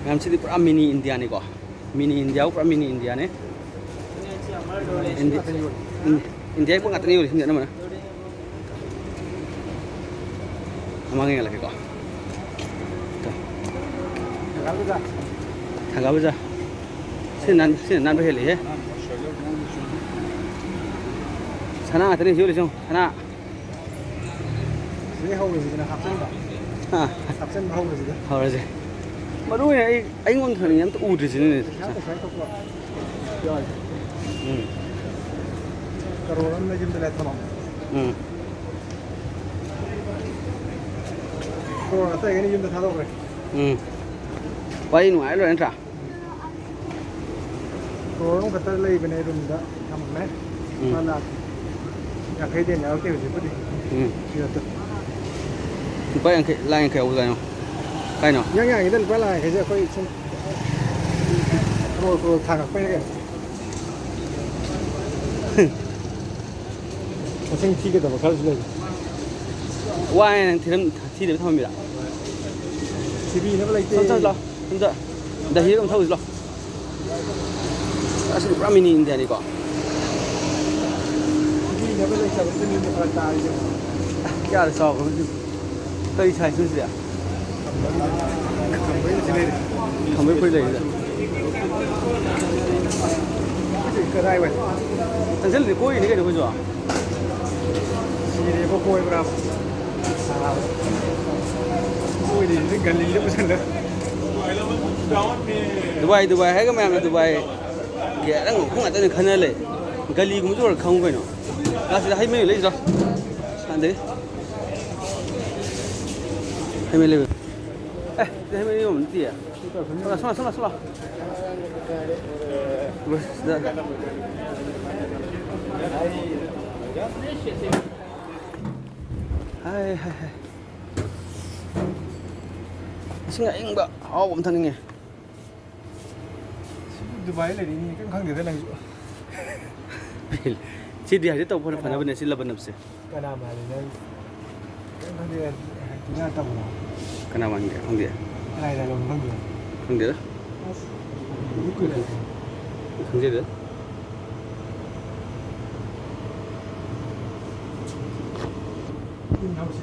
Ma'am सिदी पूरा mini India ने को मिनी इंडिया पूरा मिनी इंडिया ने इंडिया को ngata ni uri sinja namanya amang yang lagi ko thangga baja sinan ba heli he sana ngata ni uri song sana ini hau rồi là ha hấp dẫn hau rồi gì hau rồi mà đúng này anh ngon thằng nhắm tụ rồi chứ này rồi Karena lagi melihat tamam. Karena saya ini jumlah tahu kan. Why nu ai rồi anh trả? Karena kata lagi benar jumlah tamam ni. Mana? Yang kaya dia ni awak tu betul. Iya tu. Why anh lại anh kêu cái nào? Cái nào? Yang itu lepas lah, kerja kau itu. Kalau thang apa ni kan? Masing tiga dah bakal sudah. Why anh thì để thăm mình à? TV nó lại Xong rồi, xong rồi. Đây hier không thâu rồi. Asal berapa mini India ni kok? TV nó lại sao betul ni depan tadi je. Ya ada sok. Tadi saya sudah dia. Kampai sendiri. Không biết quay lại rồi. Cái này vậy. Thằng dân thì coi này cái được không rồi? Ini kok koi berapa? Koi ini gali itu bukan dah. Dubai hay cái mẹ Dubai kẻ đang ngủ không ngại tên khăn này gali cũng rất là không phải nó là sẽ hay mấy lấy rồi anh đấy hay mấy lấy hay mấy mình gì à xong rồi hai xin ngại anh bảo họ cũng thân nghe Dubai là đi cái khang gì thế này. Sih dia tau pada mana benar sih laban nafsu. Kenapa ini? Kan dia punya tahu. Kenapa enggak? Không dia. Này là lồng không được. Không dia. Không dia được. In house